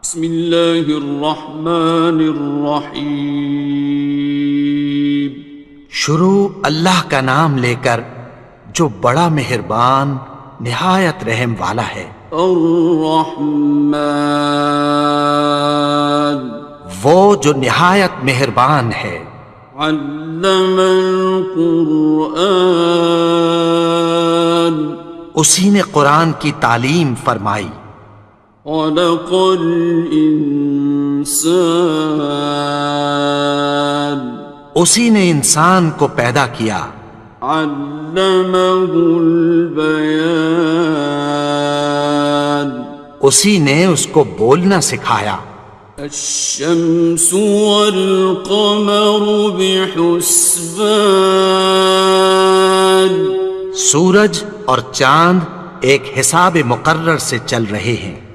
بسم اللہ الرحمن الرحیم۔ شروع اللہ کا نام لے کر جو بڑا مہربان نہایت رحم والا ہے۔ الرحمن، وہ جو نہایت مہربان ہے۔ علم القرآن، اسی نے قرآن کی تعلیم فرمائی۔ خلق الانسان، اسی نے انسان کو پیدا کیا۔ علمہ البیان، اسی نے اس کو بولنا سکھایا۔ الشمس والقمر بحسبان، سورج اور چاند ایک حساب مقرر سے چل رہے ہیں۔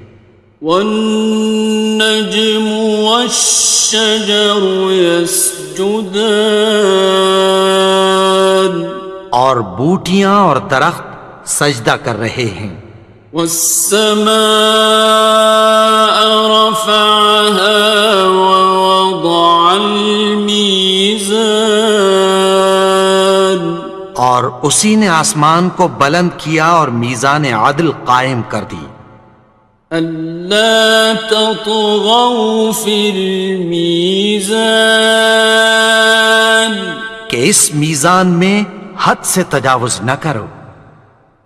والنجم والشجر يسجدان، اور بوٹیاں اور درخت سجدہ کر رہے ہیں۔ والسماء رفعها ووضع الميزان، اور اسی نے آسمان کو بلند کیا اور میزان عدل قائم کر دی۔ ألا تطغوا في الميزان، کہ اس میزان میں حد سے تجاوز نہ کرو۔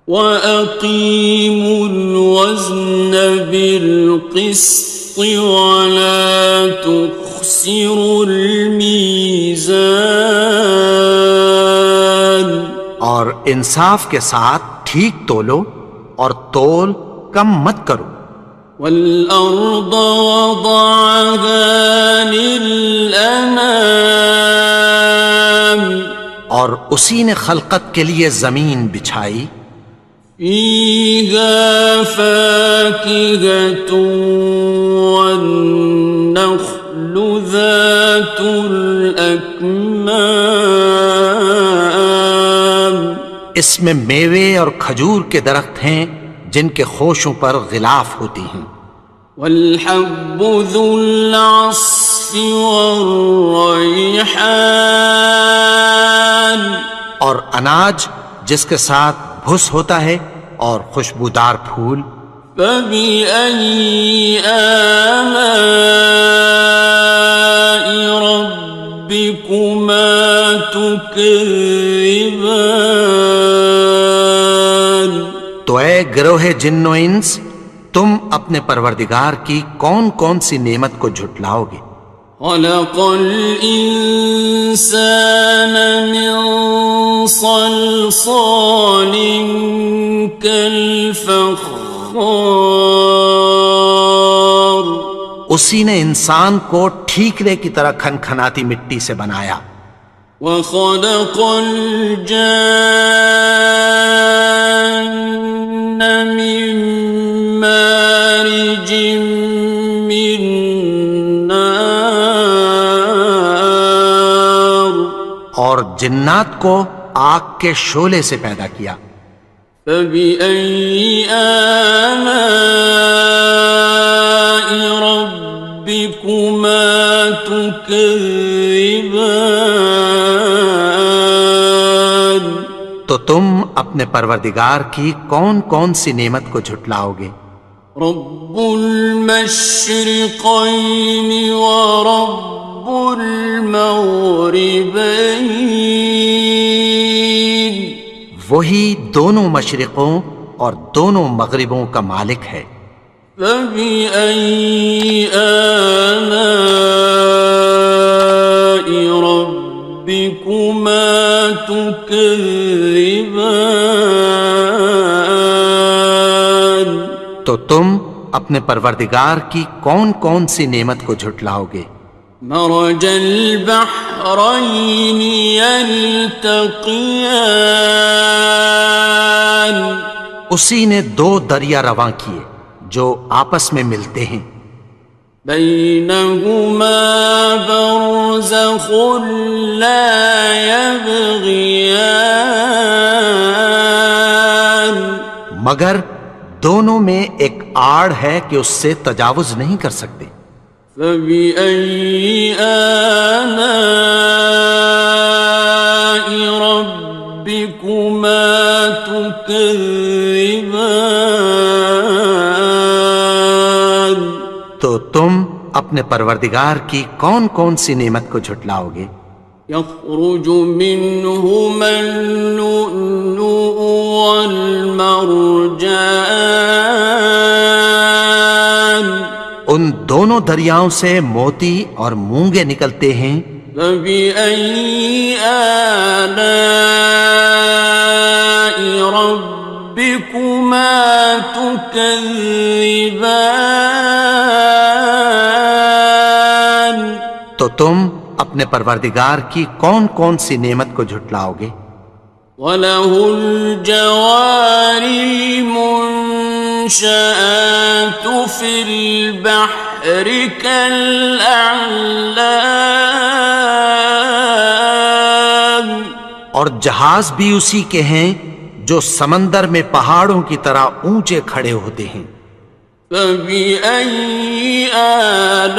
وَأَقِيمُوا الْوَزْنَ بِالْقِسْطِ وَلَا تُخْسِرُوا الْمِيزَانَ، اور انصاف کے ساتھ ٹھیک تولو اور تول کم مت کرو۔ وَالْأَرْضَ وَضَعَهَا لِلْأَنَامِ، اور اسی نے خلقت کے لیے زمین بچھائی۔ فِيهَا فَاكِهَةٌ وَالنَّخْلُ ذَاتُ الْأَكْمَامِ، اس میں میوے اور کھجور کے درخت ہیں جن کے خوشوں پر غلاف ہوتی ہیں۔ وَالْحَبُّ ذُو الْعَصْفِ وَالرَّيْحَانِ، اور اناج جس کے ساتھ بھس ہوتا ہے اور خوشبودار پھول۔ فَبِأَيِّ آلَاءِ رَبِّكُمَا تُكَذِّبَانِ، تو اے گروہ جن و انس، تم اپنے پروردگار کی کون کون سی نعمت کو جھٹلاؤ گے؟ خَلَقَ الْإِنسَانَ مِنْ صَلْصَالٍ كَالْفَخَّارِ، اسی نے انسان کو ٹھیکرے کی طرح کھنکھناتی مٹی سے بنایا۔ وَخَلَقَ الْجَانَّ مِن مَّارِجٍ مِّن نَّارٍ، اور جنات کو آگ کے شعلے سے پیدا کیا۔ فَبِأَيِّ آلَاءِ رَبِّكُمَا تُكَذِّبَانِ، تو تم اپنے پروردگار کی کون کون سی نعمت کو جھٹلاؤ گے؟ رب المشرقین ورب المغربین، وہی دونوں مشرقوں اور دونوں مغربوں کا مالک ہے۔ فَبِأَيِّ آلَاءِ رَبِّكُمَا تُكَذِّبَانِ، تو تم اپنے پروردگار کی کون کون سی نعمت کو جھٹلاؤ گے؟ مرج البحرین یلتقیان، اسی نے دو دریا رواں کیے جو آپس میں ملتے ہیں۔ بینہما برزخ لا یبغیان، مگر دونوں میں ایک آڑ ہے کہ اس سے تجاوز نہیں کر سکتے۔ فبأي آلاء ربكما تكذبان؟ تو تم اپنے پروردگار کی کون کون سی نعمت کو جھٹلاؤ گے؟ يخرج منهما اللؤلؤ والمرجان ان دونوں دریاؤں سے موتی اور مونگے نکلتے ہیں۔ فبأي آلاء ربكما تكذبان؟ تو تم اپنے پروردگار کی کون کون سی نعمت کو جھٹلاؤ گے؟ وَلَهُ الْجَوَارِ الْمُنشَآتُ فِي الْبَحْرِ كَالْأَعْلَامِ، اور جہاز بھی اسی کے ہیں جو سمندر میں پہاڑوں کی طرح اونچے کھڑے ہوتے ہیں۔ فَبِأَيِّ آلَاءِ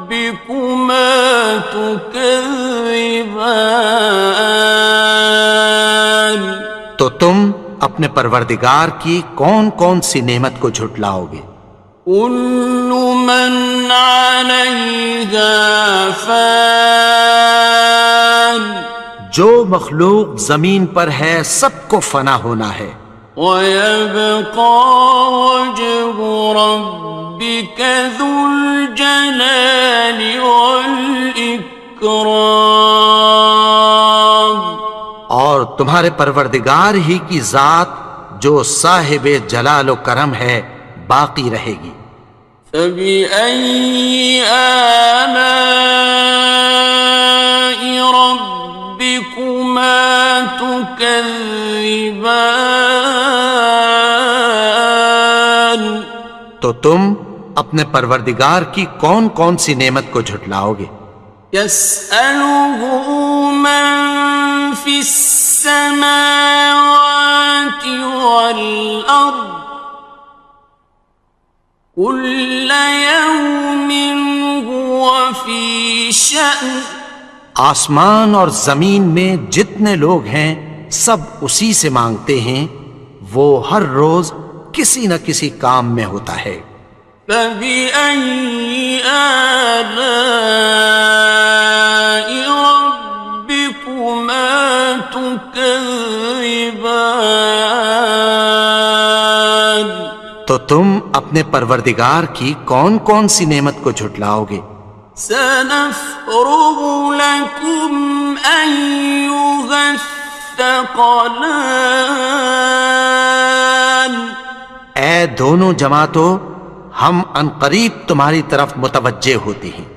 رَبِّكُمَا تُكَذِّبَانِ؟ تو تم اپنے پروردگار کی کون کون سی نعمت کو جھٹلاؤ گے؟ كُلُّ مَنْ عَلَيْهَا فَانٍ، جو مخلوق زمین پر ہے سب کو فنا ہونا ہے۔ وَيَبْقَى وَجْهُ رَبِّكَ ذُو الْجَلَالِ وَالْإِكْرَامِ، اور تمہارے پروردگار ہی کی ذات جو صاحب جلال و کرم ہے باقی رہے گی۔ فَبِأَيِّ آلَاءِ رَبِّكُمَا تُكَذِّبَانِ؟ تو تم اپنے پروردگار کی کون کون سی نعمت کو جھٹلاؤ گے؟ يَسْأَلُهُ مَن فِي السَّمَاوَاتِ وَالْأَرْضِ كُلَّ يَوْمٍ هُوَ فِي شَأْنٍ، آسمان اور زمین میں جتنے لوگ ہیں سب اسی سے مانگتے ہیں، وہ ہر روز کسی نہ کسی کام میں ہوتا ہے۔ فَبِأَيِّ آلَاءِ رَبِّكُمَا تُكَذِّبَانِ؟ تو تم اپنے پروردگار کی کون کون سی نعمت کو جھٹلاؤ گے؟ سَنَفْرُغُ لَكُمْ أَيُّهَ الثَّقَلَانِ؟ اے دونوں جماعتوں، ہم عنقریب تمہاری طرف متوجہ ہوتے ہیں۔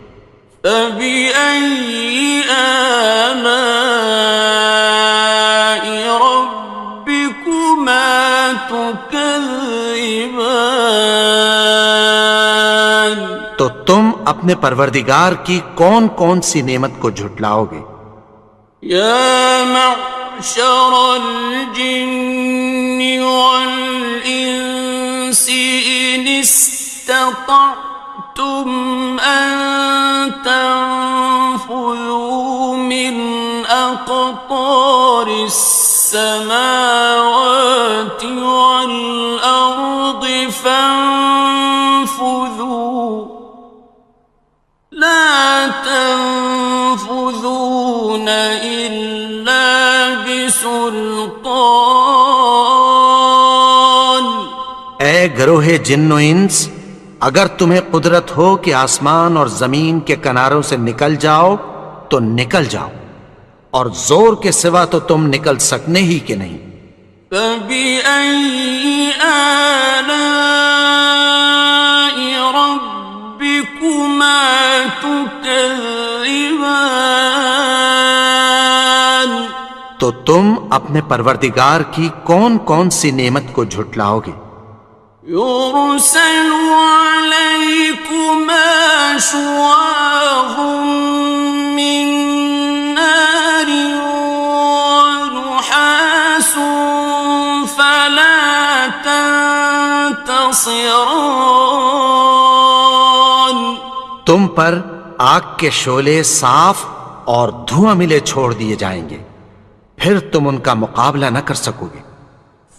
فَبِأَيِّ آلَاءِ رَبِّكُمَا تُكَذِّبَانِ؟ تو تم اپنے پروردگار کی کون کون سی نعمت کو جھٹلاؤ گے؟ يَا مَعْشَرَ الْجِنِّ وَالْإِنسِ إِنِ اسْتَطَعْتُمْ أَن تَنفُذُوا مِنْ أَقْطَارِ السَّمَاوَاتِ وَالْأَرْضِ فَانفُذُوا لَا تَنفُذُونَ إِلَّا بِسُلْطَانٍ۔ اے گروہ جن و انس، اگر تمہیں قدرت ہو کہ آسمان اور زمین کے کناروں سے نکل جاؤ تو نکل جاؤ، اور زور کے سوا تو تم نکل سکنے ہی کہ نہیں۔ فَبِأَيِّ آلَاءِ رَبِّكُمَا تُكَذِّبَانِ؟ تو تم اپنے پروردگار کی کون کون سی نعمت کو جھٹلاؤ گے؟ يُرْسَلُ عَلَيْكُمَا شُوَاظٌ مِّن نَّارٍ وَنُحَاسٌ خصران. تم پر آگ کے شعلے صاف اور دھواں ملے چھوڑ دیے جائیں گے، پھر تم ان کا مقابلہ نہ کر سکو گے۔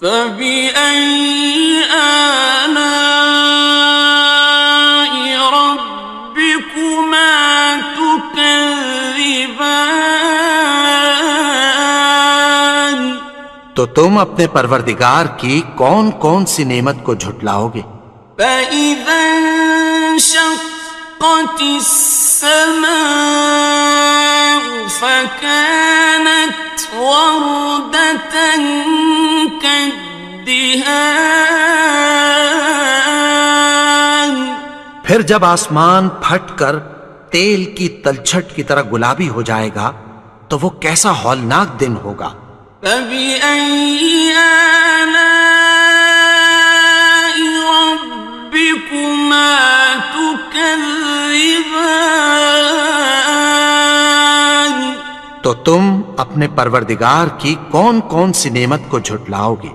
فبأي آلاء ربكما تكذبان. تو تم اپنے پروردگار کی کون کون سی نعمت کو جھٹلاؤ گے؟ فإذا انشقت السماء فكانت وردة كالدهان. پھر جب آسمان پھٹ کر تیل کی تلچھٹ کی طرح گلابی ہو جائے گا تو وہ کیسا ہولناک دن ہوگا۔ فبأي آلاء ربكما تكذبان. تو تم اپنے پروردگار کی کون کون سی نعمت کو جھٹلاؤ گے؟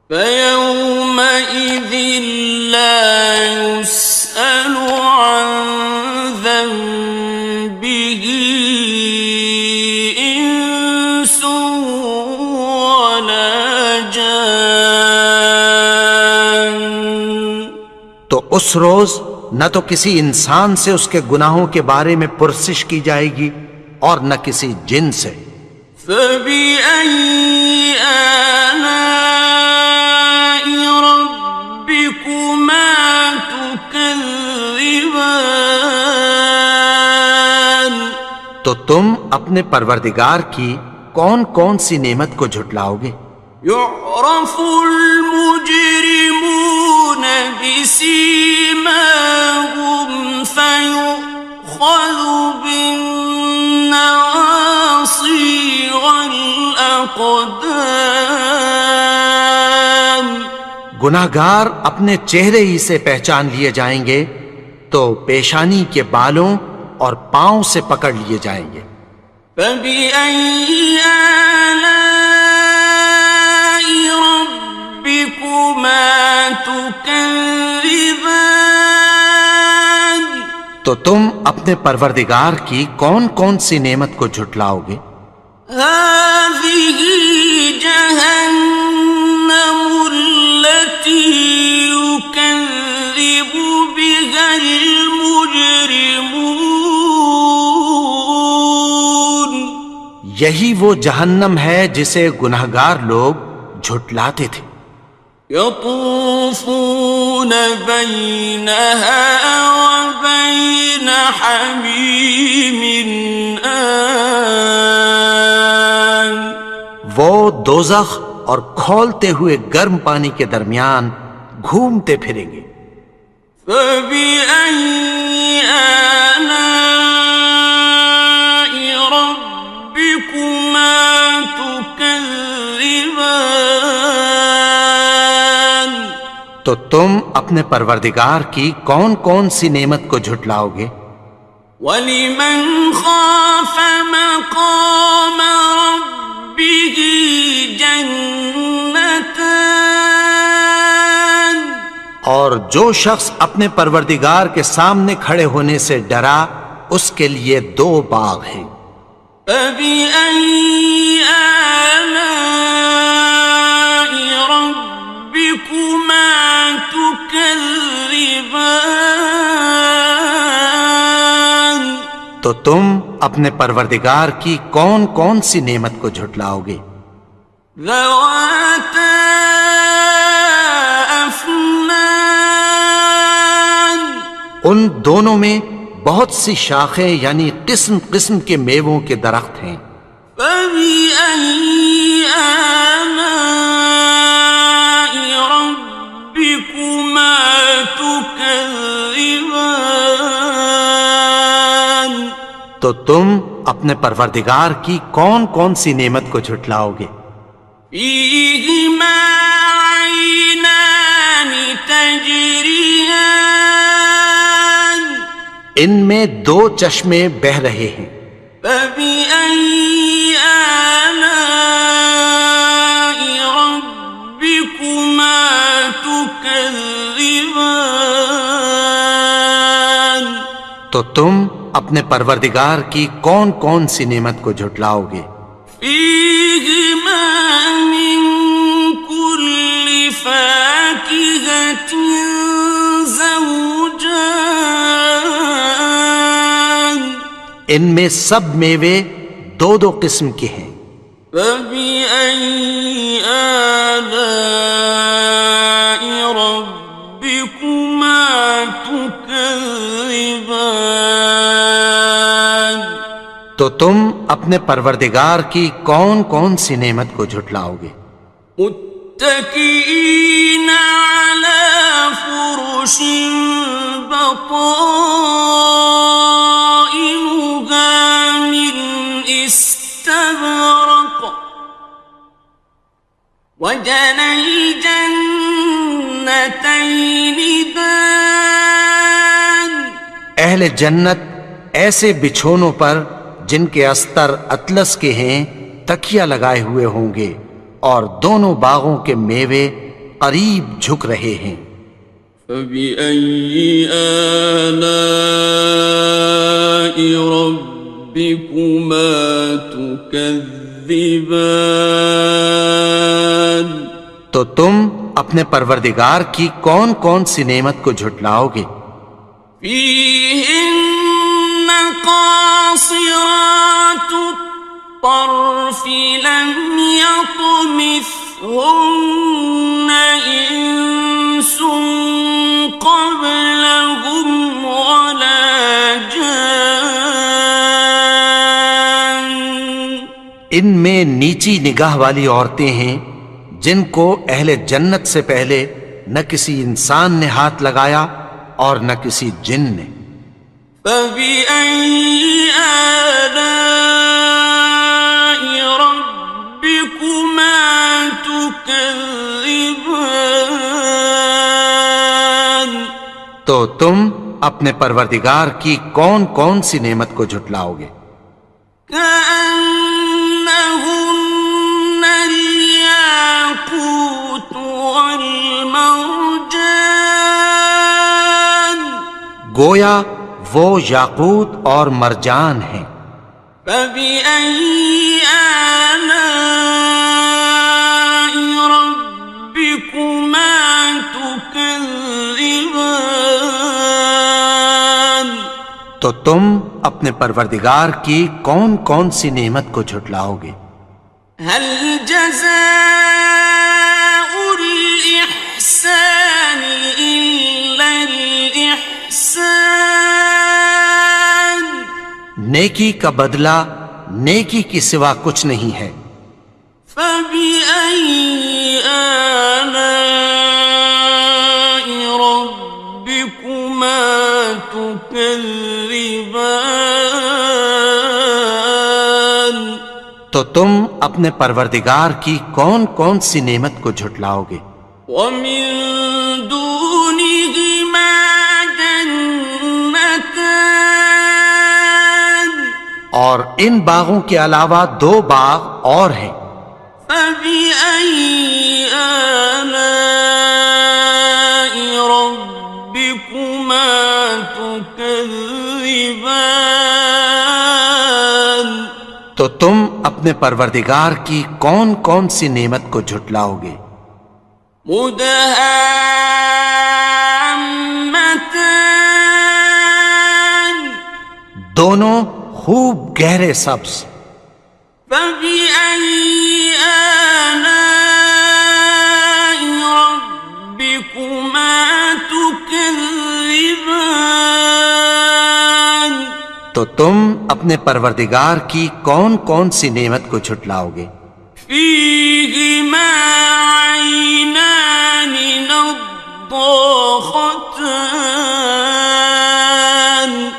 فيومئذ لا يسأل عن ذنبه إنس ولا جان. تو اس روز نہ تو کسی انسان سے اس کے گناہوں کے بارے میں پرسش کی جائے گی اور نہ کسی جن سے۔ فبأي آلاء ربكما تكذبان. تو تم اپنے پروردگار کی کون کون سی نعمت کو جھٹلاؤ گے؟ يعرف المجرمون بسيماهم فيؤخذ بالنواصي والأقدام. گناہگار اپنے چہرے ہی سے پہچان لیے جائیں گے تو پیشانی کے بالوں اور پاؤں سے پکڑ لیے جائیں گے۔ فبأي آلاء ربكما تكذبان. تو تم اپنے پروردگار کی کون کون سی نعمت کو جھٹلاؤ گے؟ هذه جهنم التي يكذب بها المجرمون. یہی وہ جہنم ہے جسے گناہگار لوگ جھٹلاتے تھے۔ يطوفون بينها وبين حميم آن. وہ دوزخ اور کھولتے ہوئے گرم پانی کے درمیان گھومتے پھریں گے۔ فبأي آلاء ربكما تكذبان. تو تم اپنے پروردگار کی کون کون سی نعمت کو جھٹلاؤ گے؟ وَلِمَنْ خَافَ مَقَامَ رَبِّهِ جَنَّتَانِ. اور جو شخص اپنے پروردگار کے سامنے کھڑے ہونے سے ڈرا اس کے لیے دو باغ ہیں۔ فَبِأَيِّ آلَاءِ رَبِّكُمَا تُكَذِّبَانِ. تو تم اپنے پروردگار کی کون کون سی نعمت کو جھٹلاؤ گے؟ ذَوَاتَا أَفْنَانٍ. ان دونوں میں بہت سی شاخیں یعنی قسم قسم کے میووں کے درخت ہیں۔ فَبِأَيِّ آلَاءِ رَبِّكُمَا تُكَذِّبَانِ. تو تم اپنے پروردگار کی کون کون سی نعمت کو جھٹلاؤ گے؟ فِيهِمَا عَيْنَانِ تَجْرِيَانِ. ان میں دو چشمے بہہ رہے ہیں۔ فَبِأَيِّ آلَاءِ رَبِّكُمَا تُكَذِّبَانِ. تكذبان تو تم اپنے پروردگار کی کون کون سی نعمت کو جھٹلاؤ گے؟ فيهما من كل فاكهة زوجان ان میں سب میوے دو دو قسم کے ہیں۔ فبأي آلاء ربكما تكذبان تو تم اپنے پروردگار کی کون کون سی نعمت کو جھٹلاؤ گے؟ متكئين على فرش بطائنها من استبرق وجنى الجنتين دان اہل جنت ایسے بچھونوں پر جن کے استر اطلس کے ہیں تکیہ لگائے ہوئے ہوں گے اور دونوں باغوں کے میوے قریب جھک رہے ہیں۔ فبأي آلاء ربكما تكذبان تو تم اپنے پروردگار کی کون کون سی نعمت کو جھٹلاؤ گے؟ فيهن قاصرات الطرف لم يطمثهن إنس قبلهم ولا جان ان میں نیچی نگاہ والی عورتیں ہیں جن کو اہل جنت سے پہلے نہ کسی انسان نے ہاتھ لگایا اور نہ کسی جن نے۔ فبأي آلاء ربكما تكذبان تو تم اپنے پروردگار کی کون کون سی نعمت کو جھٹلاؤ گے؟ كأنهن الياقوت والمرجان گویا وہ یاقوت اور مرجان ہیں۔ فبأي آلاء ربكما تكذبان تو تم اپنے پروردگار کی کون کون سی نعمت کو جھٹلاؤ گے؟ هل جزاء الإحسان إلا الإحسان نیکی کا بدلہ نیکی کی سوا کچھ نہیں ہے۔ فبأي آلاء ربكما تكذبان تو تم اپنے پروردگار کی کون کون سی نعمت کو جھٹلاؤ گے؟ ومن دونهما جنتان اور ان باغوں کے علاوہ دو باغ اور ہیں۔ فبأي آلاء ربكما تكذبان تو تم اپنے پروردگار کی کون کون سی نعمت کو جھٹلاؤ گے؟ مدهامتان دونوں خوب گہرے سبز۔ فبأي آلاء ربكما تكذبان تو تم اپنے پروردگار کی کون کون سی نعمت کو جھٹلاؤ گے؟ فيهما عينان نضاختان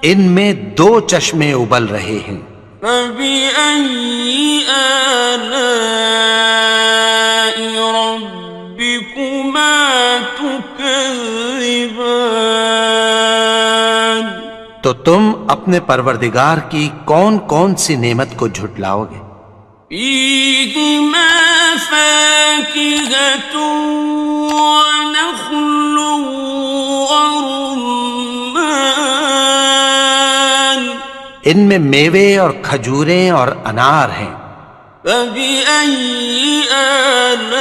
ان میں دو چشمے ابل رہے ہیں۔ فبأي آلاء ربكما تكذبان تو تم اپنے پروردگار کی کون کون سی نعمت کو جھٹلاؤ گے؟ فيهما فاكهة ونخل ورمان ان میں میوے اور کھجوریں اور انار ہیں. فبأي آلاء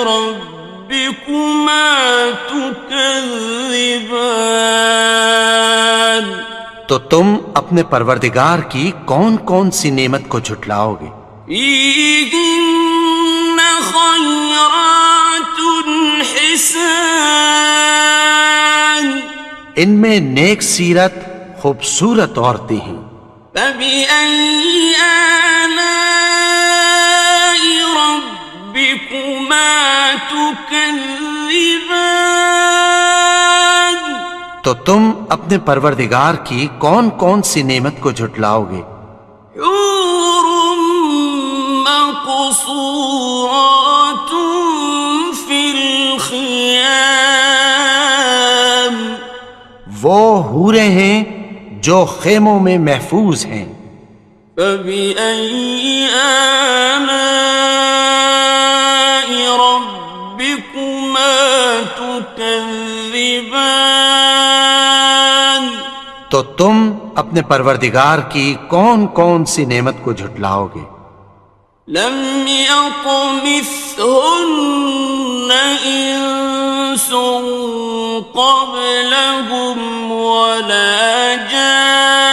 ربكما تكذبان تو تم اپنے پروردگار کی کون کون سی نعمت کو جھٹلاؤ گے؟ فيهن خيرات حسان ان میں نیک سیرت خوبصورت عورتیں ہیں. فبأي آلاء ربكما تكذبان تو تم اپنے پروردگار کی کون کون سی نعمت کو جھٹلاؤ گے؟ حور مقصورات في الخيام وہ حوریں ہیں جو خیموں میں محفوظ ہیں. فبأي آلاء ربكما تكذبان تو تم اپنے پروردگار کی کون کون سی نعمت کو جھٹلاؤ گے؟ لم يطمثهن إنس قبلهم ولا جان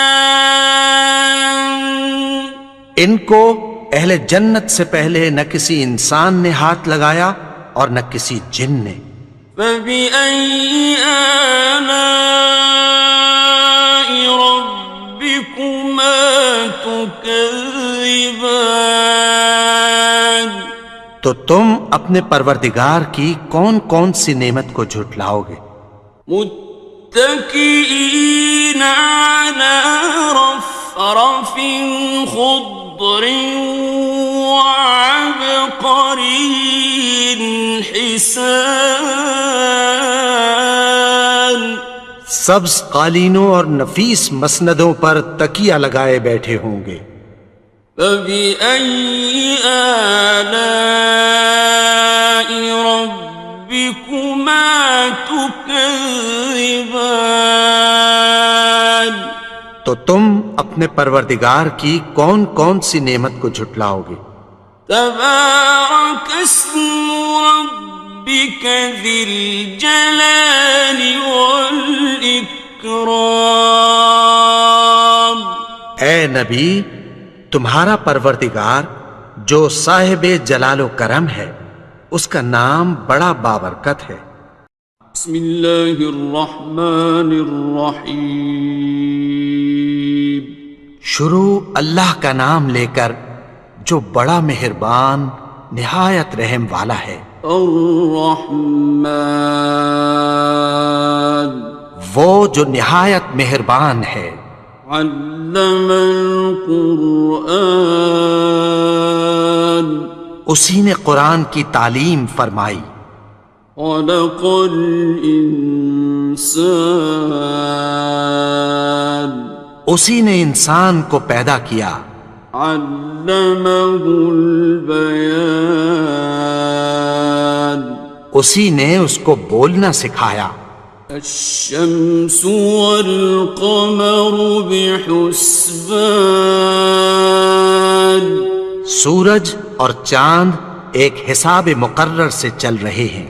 ان کو اہل جنت سے پہلے نہ کسی انسان نے ہاتھ لگایا اور نہ کسی جن نے. فبأي آلاء ربكما تكذبان تو تم اپنے پروردگار کی کون کون سی نعمت کو جھٹلاؤ گے؟ متكئين على رفرف خضر وعبقري حسان سبز قالینوں اور نفیس مسندوں پر تکیہ لگائے بیٹھے ہوں گے. فبأي آلاء ربكما تكذبان تو تم اپنے پروردگار کی کون کون سی نعمت کو جھٹلاؤ گے؟ تبارك اسم ربك ذي الجلال والإكرام اے نبی، تمہارا پروردگار جو صاحب جلال و کرم ہے، اس کا نام بڑا بابرکت ہے. بسم اللہ الرحمن الرحیم شروع اللہ کا نام لے کر جو بڑا مہربان نہایت رحم والا ہے. الرحمن وہ جو نہایت مہربان ہے. علم القرآن اسی نے قرآن کی تعلیم فرمائی. خلق الانسان اسی نے انسان کو پیدا کیا. علمہ البیان اسی نے اس کو بولنا سکھایا. الشمس والقمر بحسبان سورج اور چاند ایک حساب مقرر سے چل رہے ہیں.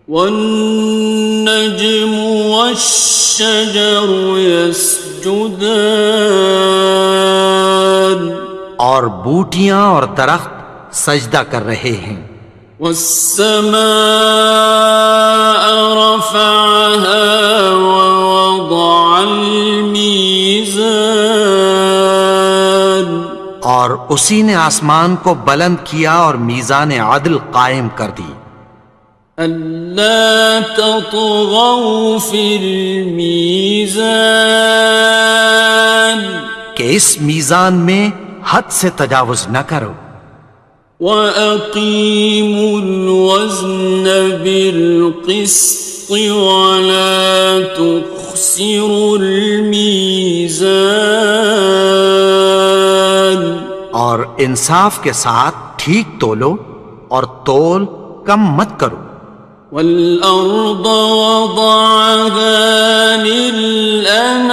والنجم والشجر يسجدان اور بوٹیاں اور درخت سجدہ کر رہے ہیں. والسماء رفعها ووضع الميزان اور اسی نے آسمان کو بلند کیا اور میزان عدل قائم کر دی. ألا تطغوا في الميزان کہ اس میزان میں حد سے تجاوز نہ کرو. وَأَقِيمُوا الْوَزْنَ بِالْقِسْطِ وَلَا تُخْسِرُوا الْمِيزَانَ اور انصاف کے ساتھ ٹھیک تولو اور تول کم مت کرو. والأرض وضعها للأنام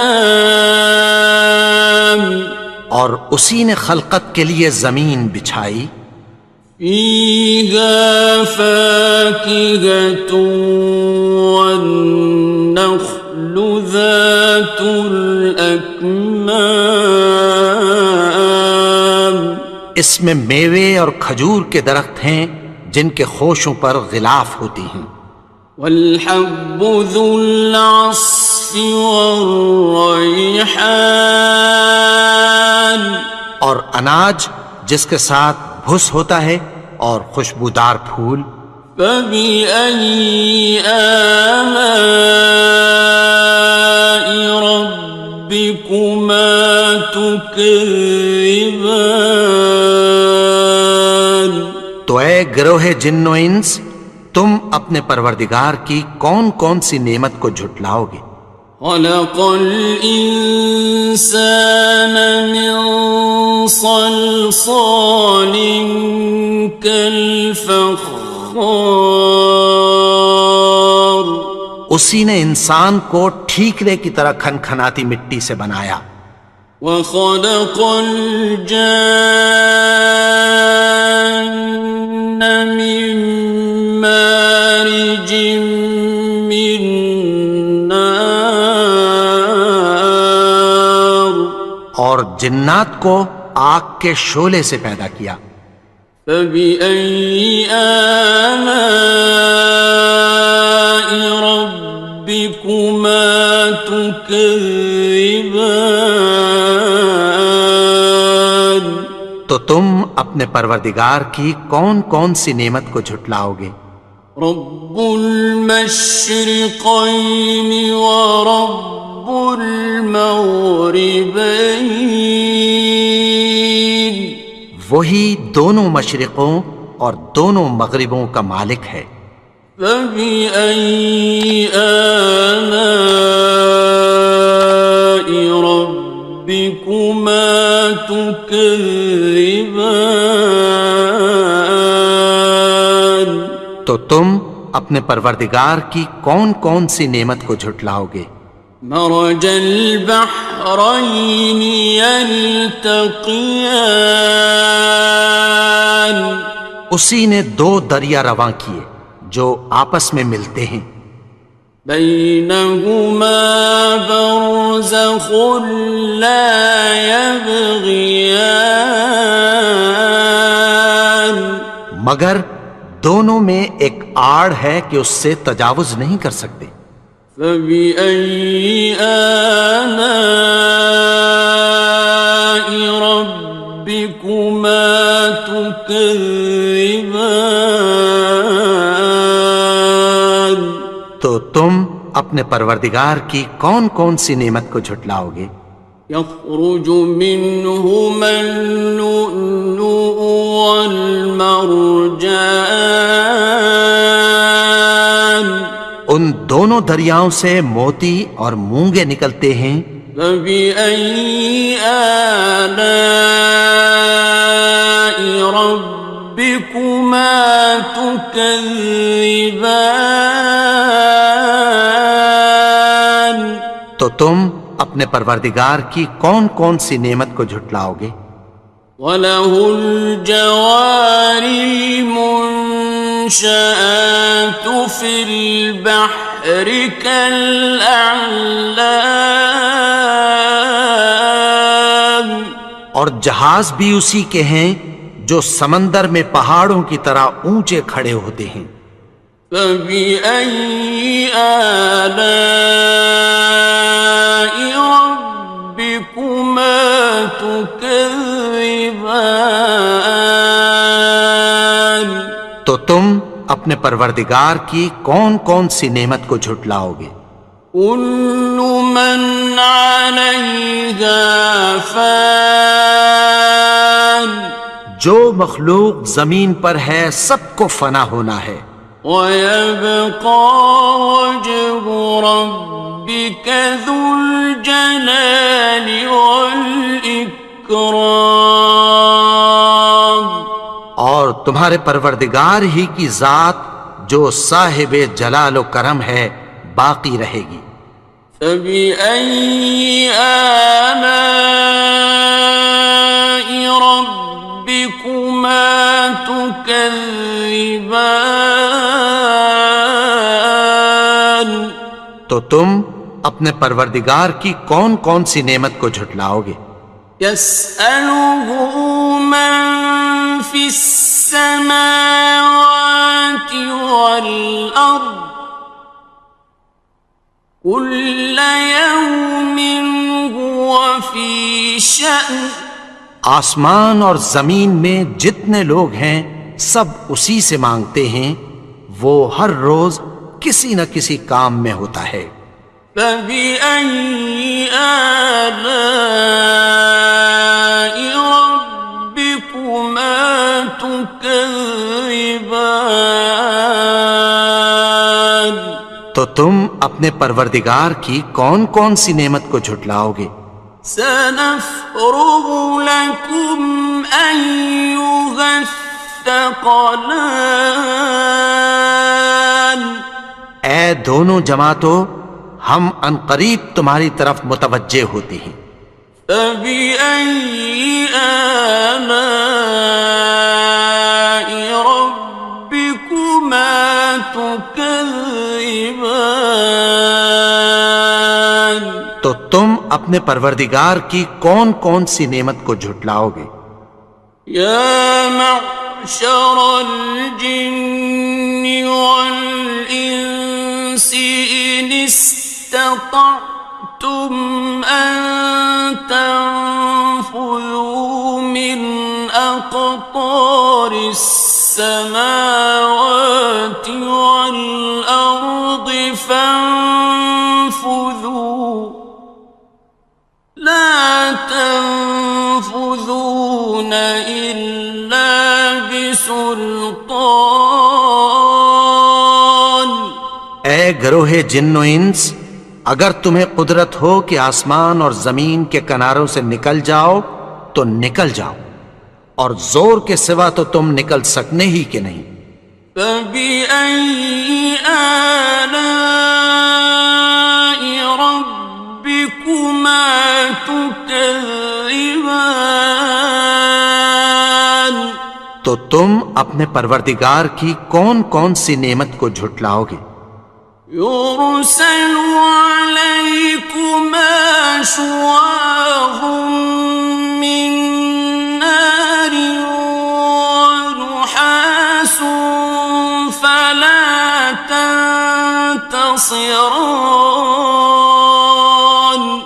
اور اسی نے خلقت کے لیے زمین بچھائی. فيها فاكهة والنخل ذات الأكمام اس میں میوے اور کھجور کے درخت ہیں جن کے خوشوں پر غلاف ہوتی ہیں. والحب ذو العصف والریحان اور اناج جس کے ساتھ بھس ہوتا ہے اور خوشبودار پھول. فبأي آلاء ربكما تكذبان تو اے گروہ جن و انس، تم اپنے پروردگار کی کون کون سی نعمت کو جھٹلاؤ گے؟ خلق الإنسان من صلصال كالفخار اسی نے انسان کو ٹھیکرے کی طرح کھنکھناتی مٹی سے بنایا. وخلق الجان من مارج من نار اور جنات کو آگ کے شعلے سے پیدا کیا. فبأي آلاء ربكما تكذبان تو تم اپنے پروردگار کی کون کون سی نعمت کو جھٹلاؤ گے؟ رب المشرقين ورب المغربين وہی دونوں مشرقوں اور دونوں مغربوں کا مالک ہے. فبأي آلاء ربكما تكذبان تو تم اپنے پروردگار کی کون کون سی نعمت کو جھٹلاؤ گے؟ مرج البحرين يلتقيان اسی نے دو دریا رواں کیے جو آپس میں ملتے ہیں. بينهما برزخ لا يبغيان مگر دونوں میں ایک آڑ ہے کہ اس سے تجاوز نہیں کر سکتے. فبأي آلاء ربكما تكذبان تو تم اپنے پروردگار کی کون کون سی نعمت کو جھٹلاؤ گے؟ يخرج منهما اللؤلؤ والمرجان ان دونوں دریاؤں سے موتی اور مونگے نکلتے ہیں. فبأي آلاء ربكما تكذبان تو تم اپنے پروردگار کی کون کون سی نعمت کو جھٹلاؤ گے؟ وَلَهُ الْجَوَارِ الْمُنشَآتُ فِي الْبَحْرِ كَالْأَعْلَامِ اور جہاز بھی اسی کے ہیں جو سمندر میں پہاڑوں کی طرح اونچے کھڑے ہوتے ہیں. فَبِأَيِّ آلَاءِ رَبِّكُمَا تُكَذِّبَانِ تو تم اپنے پروردگار کی کون کون سی نعمت کو جھٹلاؤ گے؟ كُلُّ مَنْ عَلَيْهَا فَانٍ جو مخلوق زمین پر ہے سب کو فنا ہونا ہے. وَيَبْقَى وَجْهُ رَبِّكَ ذُو الْجَلَالِ وَالْإِكْرَامِ تمہارے پروردگار ہی کی ذات جو صاحب جلال و کرم ہے باقی رہے گی۔ فبأي آلاء ربكما تكذبان؟ تو تم اپنے پروردگار کی کون کون سی نعمت کو جھٹلاؤ گے؟ يسأله من في السماوات والأرض كل يوم هو في شأن۔ آسمان اور زمین میں جتنے لوگ ہیں سب اسی سے مانگتے ہیں، وہ ہر روز کسی نہ کسی کام میں ہوتا ہے۔ فبأي آلاء ربكما تكذبان؟ تو تم اپنے پروردگار کی کون کون سی نعمت کو جھٹلاؤ گے؟ سنفرغ لكم أيها الثقلان۔ اے دونوں جماعتوں، ہم عنقریب تمہاری طرف متوجہ ہوتے ہیں۔ فبأي آلاء ربكما تكذبان؟ تو تم اپنے پروردگار کی کون کون سی نعمت کو جھٹلاؤ گے؟ يا معشر الجن والإنس إن استطعتم أن تنفذوا من أقطار السماوات والأرض فانفذوا لا تنفذون إلا بسلطان۔ اے گروہ جن و انس، اگر تمہیں قدرت ہو کہ آسمان اور زمین کے کناروں سے نکل جاؤ تو نکل جاؤ، اور زور کے سوا تو تم نکل سکنے ہی کہ نہیں۔ فبأي آلاء ربكما تكذبان؟ تو تم اپنے پروردگار کی کون کون سی نعمت کو جھٹلاؤ گے؟ يرسل عليكما شواظ من نار ونحاس فلا تنتصران۔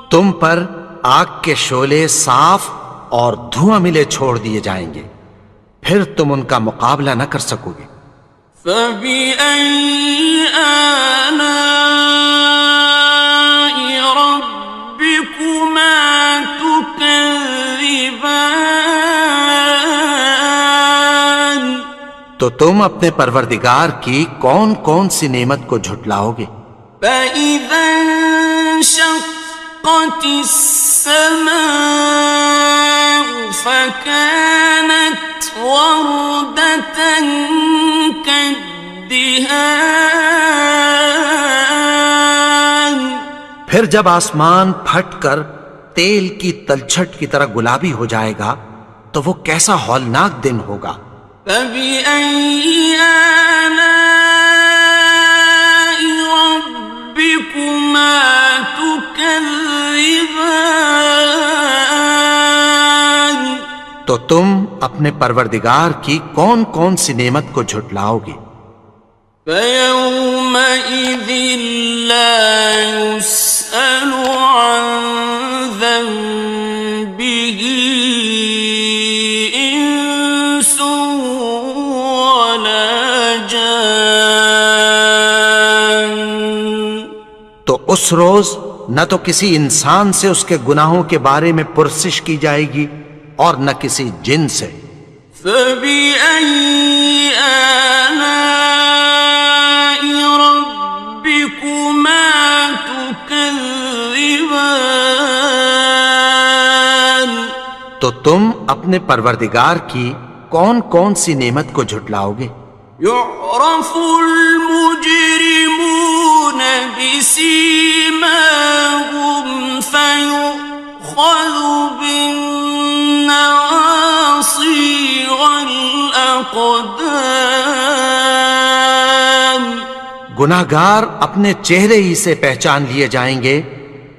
تم پر آگ کے شعلے صاف اور دھواں ملے چھوڑ دیے جائیں گے، پھر تم ان کا مقابلہ نہ کر سکو گے۔ فبأي آلاء ربكما تكذبان؟ تو تم اپنے پروردگار کی کون کون سی نعمت کو جھٹلاؤ گے؟ فإذا انشقت السماء فكانت وردة كالدهان۔ پھر جب آسمان پھٹ کر تیل کی تلچھٹ کی طرح گلابی ہو جائے گا تو وہ کیسا ہولناک دن ہوگا۔ فبأي آلاء ربكما تكذبان؟ تو تم اپنے پروردگار کی کون کون سی نعمت کو جھٹلاؤ گے؟ فيومئذ لا يسأل عن ذنبه إنس ولا جان۔ تو اس روز نہ تو کسی انسان سے اس کے گناہوں کے بارے میں پرسش کی جائے گی اور نہ کسی جن سے۔ فبأي آلاء ربكما تكذبان؟ تو تم اپنے پروردگار کی کون کون سی نعمت کو جھٹلاؤ گے؟ يعرف المجرمون بسيماهم فيؤخذ بالنواصي والأقدام. گناہگار اپنے چہرے ہی سے پہچان لیے جائیں گے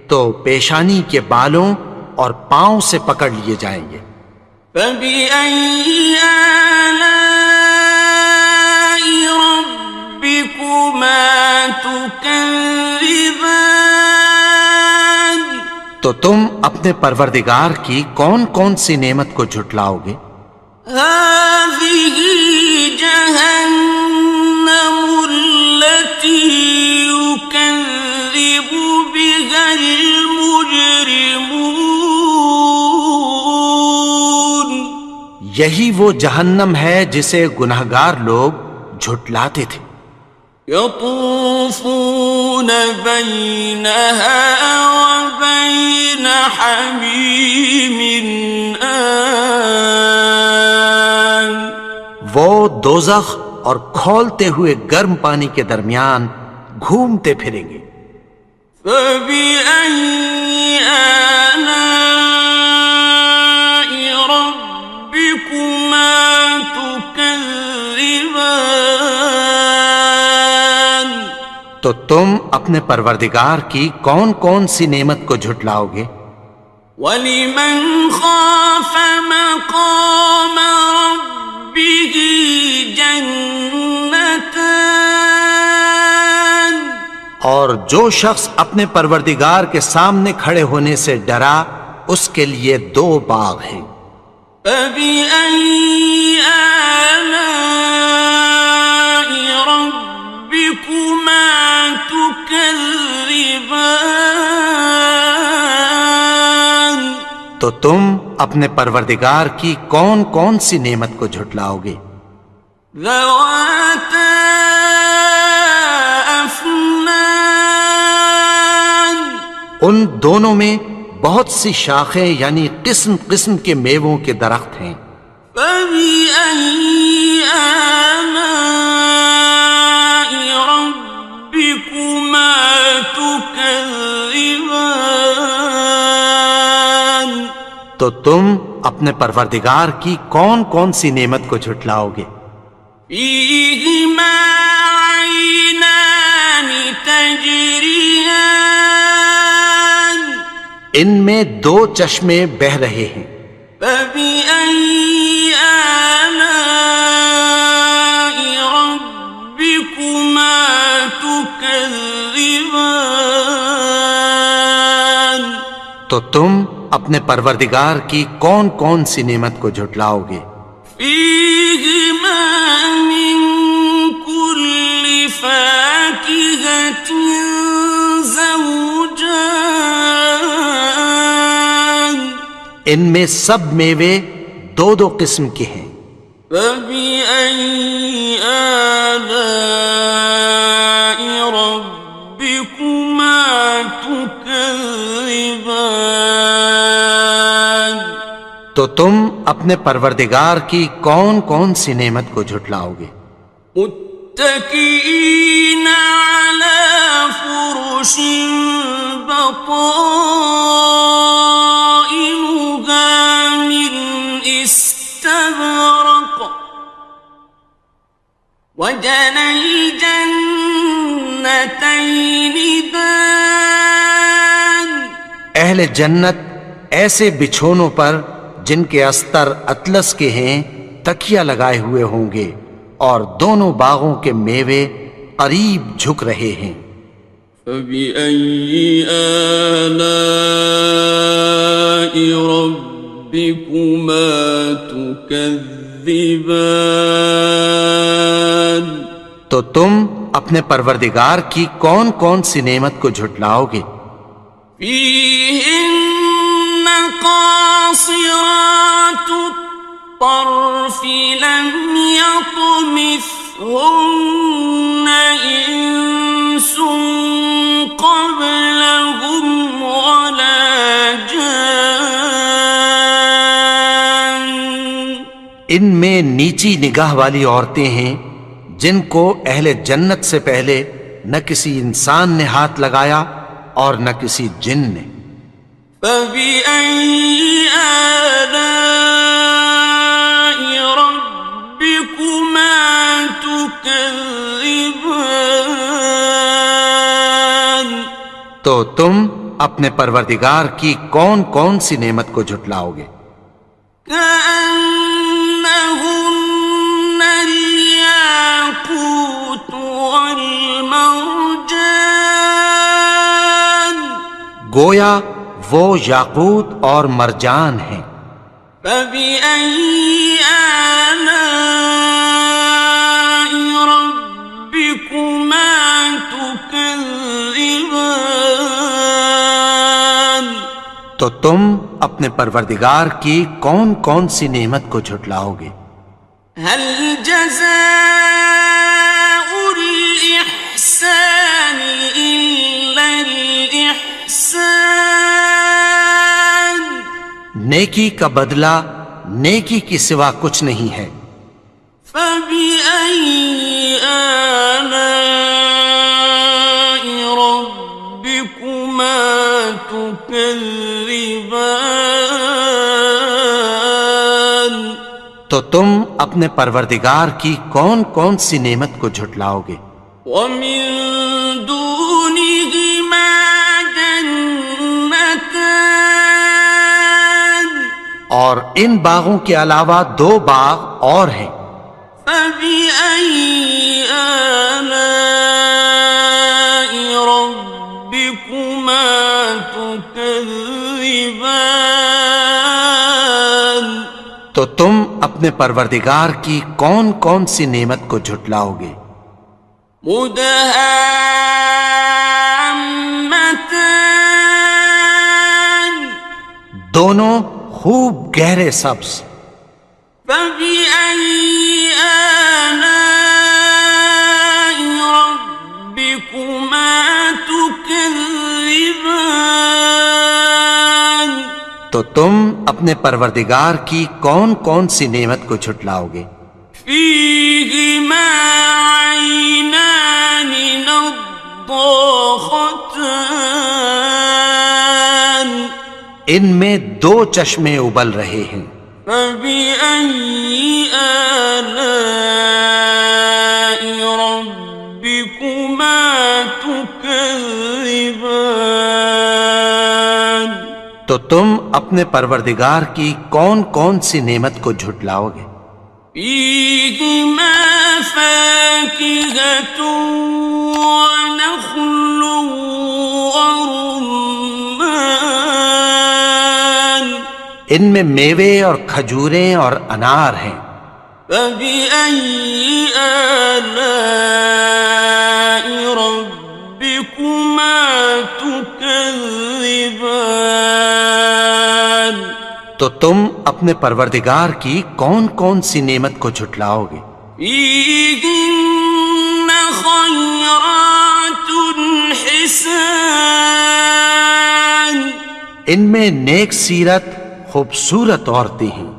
تو پیشانی کے بالوں اور پاؤں سے پکڑ لیے جائیں گے. فبأي آلاء ربكما تكذبان. تو تم اپنے پروردگار کی کون کون سی نعمت کو جھٹلاؤ گے؟ هذه جهنم التي يكذب بها المجرمون. یہی وہ جہنم ہے جسے گناہگار لوگ جھٹلاتے تھے. يطوفون بينها وبين حميم آن. وہ دوزخ اور کھولتے ہوئے گرم پانی کے درمیان گھومتے پھریں گے. فبأي آلاء ربكما تكذبان. تو تم اپنے پروردگار کی کون کون سی نعمت کو جھٹلاؤ گے؟ وَلِمَنْ خَافَ مَقَامَ رَبِّهِ جَنَّتَانِ. اور جو شخص اپنے پروردگار کے سامنے کھڑے ہونے سے ڈرا اس کے لیے 2 باغ ہیں. فَبِأَيِّ آلَاءِ رَبِّكُمَا تُكَذِّبَانِ. تو تم اپنے پروردگار کی کون کون سی نعمت کو جھٹلاؤ گے؟ ذَوَاتَا أَفْنَانٍ. ان دونوں میں بہت سی شاخیں یعنی قسم قسم کے میووں کے درخت ہیں. فَبِأَيِّ آلَاءِ رَبِّكُمَا تُكَذِّبَانِ. تو تم اپنے پروردگار کی کون کون سی نعمت کو جھٹلاؤ گے؟ فِيهِمَا عَيْنَانِ تَجْرِيَانِ. ان میں 2 چشمے بہہ رہے ہیں. فَبِأَيِّ آلَاءِ رَبِّكُمَا تُكَذِّبَانِ. تو تم اپنے پروردگار کی کون کون سی نعمت کو جھٹلاؤ گے؟ فِيهِمَا مِن كُلِّ فَاكِهَةٍ زَوْجَانِ. ان میں سب میوے 2 قسم کے ہیں. فَبِأَيِّ آلَاءِ رَبِّكُمَا تُكَذِّبَانِ. تو تم اپنے پروردگار کی کون کون سی نعمت کو جھٹلاؤ گے؟ متكئين على فرش بطائنها من استبرق وجنى الجنتين دان. اہل جنت ایسے بچھونوں پر جن کے استر اطلس کے ہیں تکیہ لگائے ہوئے ہوں گے اور دونوں باغوں کے میوے قریب جھک رہے ہیں. فَبِأَيِّ آلَاءِ رَبِّكُمَا تُكَذِّبَانِ. تو تم اپنے پروردگار کی کون کون سی نعمت کو جھٹلاؤ گے؟ فِيهِنَّ قَاصِرَاتُ الطَّرْفِ لَمْ يَطْمِثْهُنَّ إِنسٌ قَبْلَهُمْ وَلَا جَانٌّ. ان میں نیچی نگاہ والی عورتیں ہیں جن کو اہل جنت سے پہلے نہ کسی انسان نے ہاتھ لگایا اور نہ کسی جن نے۔ فَبِأَيِّ آلَاءِ رَبِّكُمَا تُكَذِّبَانِ؟ تو تم اپنے پروردگار کی کون کون سی نعمت کو جھٹلاؤ گے؟ كأنهن الياقوت والمرجان، گویا وہ یاقوت اور مرجان ہیں۔ فبأي آلاء ربكما تكذبان؟ تو تم اپنے پروردگار کی کون کون سی نعمت کو جھٹلاؤ گے؟ هل جزاء الإحسان إلا الإحسان؟ نیکی کا بدلہ نیکی کی سوا کچھ نہیں ہے۔ فبأي آلاء ربكما تكذبان؟ تو تم اپنے پروردگار کی کون کون سی نعمت کو جھٹلاؤ گے؟ ومن دونهما جنتان، اور ان باغوں کے علاوہ دو باغ اور ہیں۔ فبأي آلاء ربكما تكذبان؟ تو تم اپنے پروردگار کی کون کون سی نعمت کو جھٹلاؤ گے؟ مدہامتان، دونوں خوب گہرے سبز۔ فبأي آلاء ربكما تكذبان؟ تو تم اپنے پروردگار کی کون کون سی نعمت کو جھٹلاؤ گے؟ فيهما عينان نضاختان، ان میں دو چشمے ابل رہے ہیں۔ فبأي آلاء ربكما تكذبان؟ تو تم اپنے پروردگار کی کون کون سی نعمت کو جھٹلاؤ گے؟ فيهما فاكهة ونخل ورمان، ان میں میوے اور کھجوریں اور انار ہیں۔ فبأي آلاء ربكما تكذبان؟ تو تم اپنے پروردگار کی کون کون سی نعمت کو جھٹلاؤ گے؟ فيهن خيرات حسان، ان میں نیک سیرت خوبصورت عورتیں ہیں۔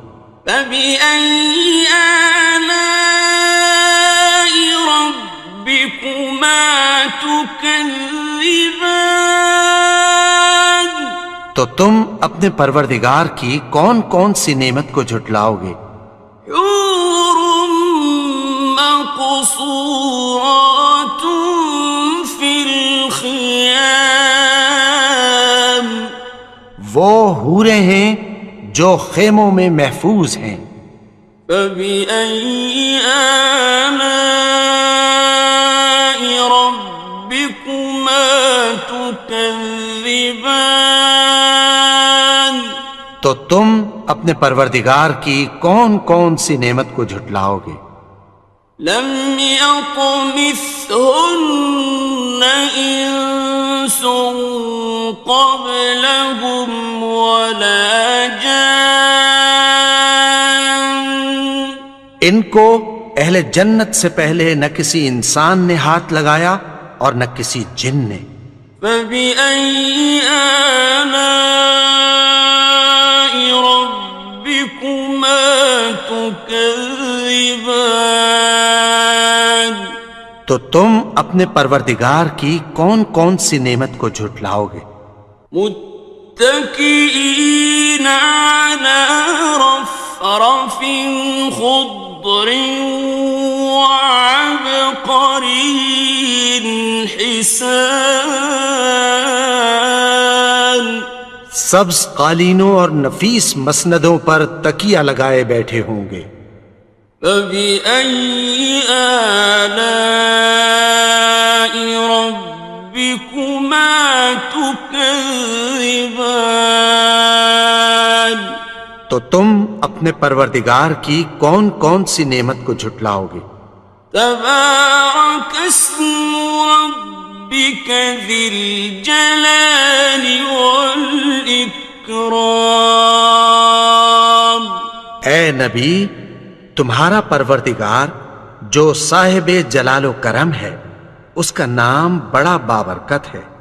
فبأي آلاء ربكما تكذبان؟ تو تم اپنے پروردگار کی کون کون سی نعمت کو جھٹلاؤ گے؟ حور مقصورات في الخيام، وہ حوریں ہیں جو خیموں میں محفوظ ہیں۔ فبأي آلاء ربكما تكذبان؟ تو تم اپنے پروردگار کی کون کون سی نعمت کو جھٹلاؤ گے؟ لم يطمثهن إنس قبلهم ولا جان، ان کو اہل جنت سے پہلے نہ کسی انسان نے ہاتھ لگایا اور نہ کسی جن نے۔ فبأي آلاء ربكما تكذبان؟ تكذبان تو تم اپنے پروردگار کی کون کون سی نعمت کو جھٹلاؤ گے؟ متكئين على رفرف خضر وعبقري حسان سبز قالینوں اور نفیس مسندوں پر تکیہ لگائے بیٹھے ہوں گے۔ فبأي آلاء ربكما تكذبان تو تم اپنے پروردگار کی کون کون سی نعمت کو جھٹلاؤ گے؟ تبارك اسم ربك ذي الجلال والإكرام اے نبی، تمہارا پروردگار جو صاحب جلال و کرم ہے، اس کا نام بڑا بابرکت ہے۔